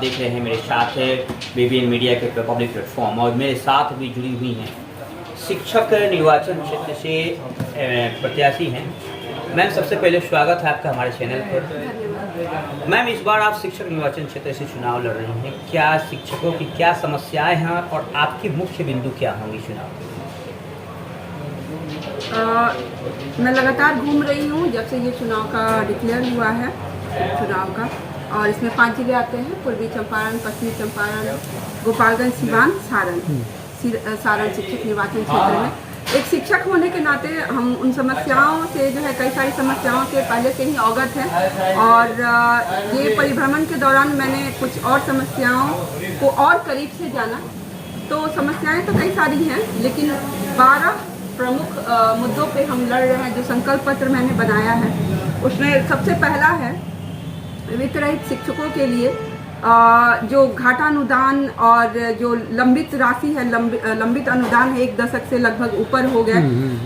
देख रहे हैं मेरे साथ BBN मीडिया के पब्लिक प्लेटफॉर्म, और मेरे साथ भी जुड़ी हुई हैं शिक्षक निर्वाचन क्षेत्र से प्रत्याशी हैं। मैम, सबसे पहले स्वागत है आपका हमारे चैनल पर। मैम, इस बार आप शिक्षक निर्वाचन क्षेत्र से चुनाव लड़ रही हैं, क्या शिक्षकों की क्या समस्याएं हैं और आपकी मुख्य बिंदु क्या होंगी चुनाव? मैं लगातार घूम रही हूँ जब से ये चुनाव का डिक्लेयर हुआ है चुनाव का, और इसमें 5 जिले आते हैं: पूर्वी चंपारण, पश्चिमी चंपारण, गोपालगंज, सिवान, सारण शिक्षक निर्वाचन क्षेत्र में। एक शिक्षक होने के नाते हम उन समस्याओं से जो है, कई सारी समस्याओं से पहले से ही अवगत हैं, और ये परिभ्रमण के दौरान मैंने कुछ और समस्याओं को और करीब से जाना। तो समस्याएं तो कई सारी हैं, लेकिन 12 प्रमुख मुद्दों पे हम लड़ रहे हैं। जो संकल्प पत्र मैंने बनाया है उसमें सबसे पहला है वित्त रहित शिक्षकों के लिए जो घाटा अनुदान और जो लंबित राशि है, लंबित अनुदान है, 1 दशक से लगभग ऊपर हो गया,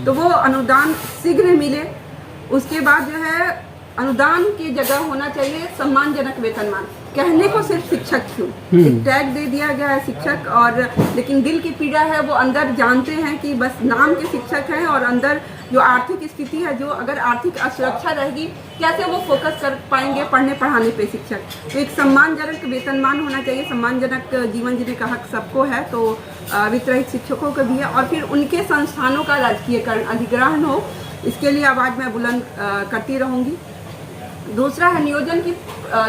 तो वो अनुदान शीघ्र मिले। उसके बाद जो है अनुदान की जगह होना चाहिए सम्मानजनक वेतनमान। कहने को सिर्फ शिक्षक क्यों, एक टैग दे दिया गया है शिक्षक, और लेकिन दिल की पीड़ा है वो अंदर जानते हैं कि बस नाम के शिक्षक हैं, और अंदर जो आर्थिक स्थिति है, जो अगर आर्थिक असुरक्षा रहेगी कैसे वो फोकस कर पाएंगे पढ़ने पढ़ाने पे शिक्षक। तो एक सम्मानजनक वेतनमान होना चाहिए, सम्मानजनक जीवन जीने का हक सबको है, तो वित्त रहित शिक्षकों को भी है। और फिर उनके संस्थानों का राजकीयकरण, अधिग्रहण हो, इसके लिए आवाज़ मैं बुलंद करती रहूँगी। दूसरा है नियोजन की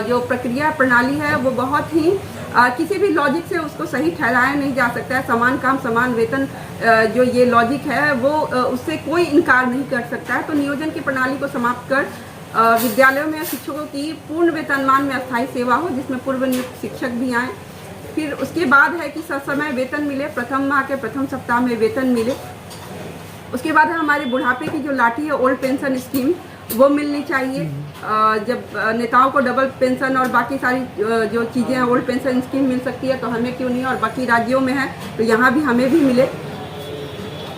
जो प्रक्रिया प्रणाली है वो बहुत ही किसी भी लॉजिक से उसको सही ठहराया नहीं जा सकता है। समान काम समान वेतन जो ये लॉजिक है वो उससे कोई इनकार नहीं कर सकता है। तो नियोजन की प्रणाली को समाप्त कर विद्यालयों में शिक्षकों की पूर्ण वेतनमान में अस्थायी सेवा हो, जिसमें पूर्व नियुक्त शिक्षक भी आए। फिर उसके बाद है कि ससमय वेतन मिले, प्रथम माह के प्रथम सप्ताह में वेतन मिले। उसके बाद है हमारे बुढ़ापे की जो लाठी है, ओल्ड पेंशन स्कीम, वो मिलनी चाहिए। जब नेताओं को डबल पेंशन और बाकी सारी जो चीज़ें हैं, ओल्ड पेंशन स्कीम मिल सकती है तो हमें क्यों नहीं, और बाकी राज्यों में है तो यहाँ भी हमें भी मिले।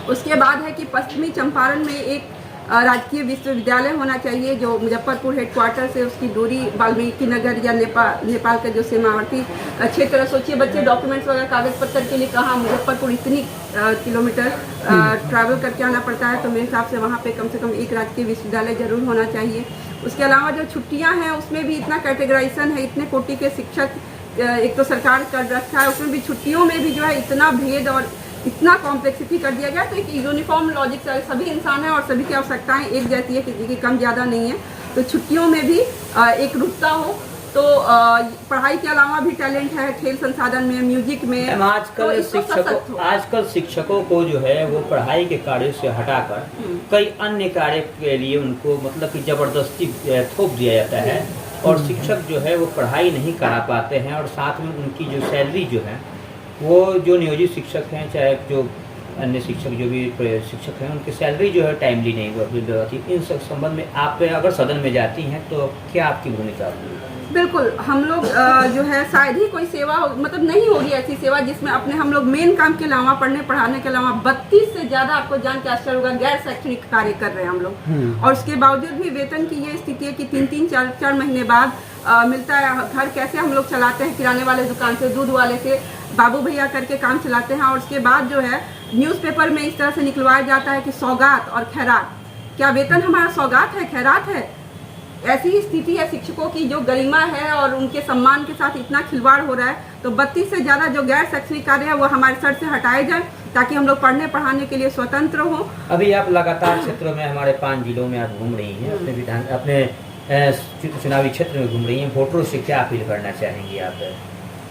उसके बाद है कि पश्चिमी चंपारण में एक राजकीय विश्वविद्यालय होना चाहिए, जो मुजफ्फरपुर हेडक्वार्टर से उसकी दूरी वाल्मीकि नगर या नेपाल का जो सीमावर्ती क्षेत्र है। सोचिए बच्चे डॉक्यूमेंट्स वगैरह कागज पत्तर के लिए कहाँ मुजफ्फरपुर इतनी किलोमीटर ट्रैवल करके आना पड़ता है, तो मेरे हिसाब से वहाँ पे कम से कम एक राजकीय विश्वविद्यालय जरूर होना चाहिए। उसके अलावा जो छुट्टियाँ हैं उसमें भी इतना कैटेगराइजेशन है, इतने कोटि के शिक्षक एक तो सरकार कर रखा है, उसमें भी छुट्टियों में भी जो है इतना भेद और इतना कॉम्प्लेक्सिटी कर दिया गया। तो एक यूनिफॉर्म लॉजिक से सभी इंसान हैं और सभी की आवश्यकताएं एक जैसी है, किसी की कम ज़्यादा नहीं है। तो छुट्टियों में भी एक रूपता हो। तो पढ़ाई के अलावा भी टैलेंट है, खेल संसाधन में, म्यूजिक में। आजकल शिक्षकों को जो है वो पढ़ाई के कार्य से हटाकर कई अन्य कार्य के लिए उनको मतलब कि जबरदस्ती थोप दिया जाता है, और शिक्षक जो है वो पढ़ाई नहीं करा पाते हैं, और साथ में उनकी जो सैलरी जो है वो जो नियोजित शिक्षक हैं, चाहे जो अन्य शिक्षक जो भी शिक्षक हैं, उनकी सैलरी जो है टाइमली नहीं होती। इन सब संबंध में आप अगर सदन में जाती हैं तो क्या आपकी भूमिका होगी? बिल्कुल, हम लोग जो है शायद ही कोई सेवा मतलब नहीं होगी ऐसी सेवा जिसमें अपने हम लोग मेन काम के अलावा, पढ़ने पढ़ाने के अलावा 32 से ज़्यादा, आपको जान के आश्चर्य होगा, गैर शैक्षणिक कार्य कर रहे हैं हम लोग। और उसके बावजूद भी वेतन की ये स्थिति है कि 3-3, 4-4 महीने बाद मिलता है। घर कैसे हम लोग चलाते हैं, किराने वाले दुकान से, दूध वाले से, बाबू भैया करके काम चलाते हैं। और उसके बाद जो है न्यूज़पेपर में इस तरह से निकलवाया जाता है कि सौगात और खैरात। क्या वेतन हमारा सौगात है, खैरात है? ऐसी ही स्थिति है शिक्षकों की, जो गरिमा है और उनके सम्मान के साथ इतना खिलवाड़ हो रहा है। तो 32 से ज़्यादा जो गैर शैक्षणिक कार्य है वो हमारे सर से हटाए जाए, ताकि हम लोग पढ़ने पढ़ाने के लिए स्वतंत्र हों। अभी आप लगातार क्षेत्रों में, हमारे 5 जिलों में आप घूम रही हैं, अपने चुनावी क्षेत्र में घूम रही हैं, वोटरों से क्या अपील करना चाहेंगी आप?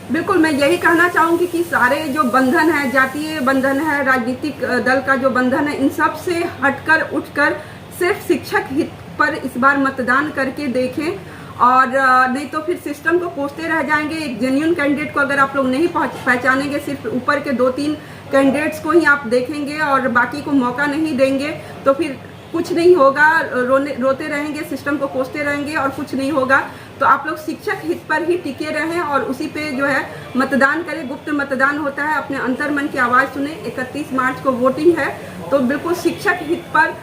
बिल्कुल, मैं यही कहना चाहूँगी कि सारे जो बंधन है, जातीय बंधन है, राजनीतिक दल का जो बंधन है, इन सब से हटकर उठकर सिर्फ शिक्षक हित पर इस बार मतदान करके देखें, और नहीं तो फिर सिस्टम को कोसते रह जाएंगे। एक जेन्युइन कैंडिडेट को अगर आप लोग नहीं पहचानेंगे, सिर्फ ऊपर के 2-3 कैंडिडेट्स को ही आप देखेंगे और बाकी को मौका नहीं देंगे, तो फिर कुछ नहीं होगा। रोते रहेंगे, सिस्टम को कोसते रहेंगे और कुछ नहीं होगा। तो आप लोग शिक्षक हित पर ही टिके रहें और उसी पे जो है मतदान करें। गुप्त मतदान होता है, अपने अंतर्मन की आवाज़ सुने। 31 मार्च को वोटिंग है, तो बिल्कुल शिक्षक हित पर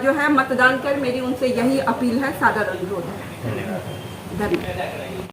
जो है मतदान कर, मेरी उनसे यही अपील है, सादर अनुरोध है। धन्यवाद।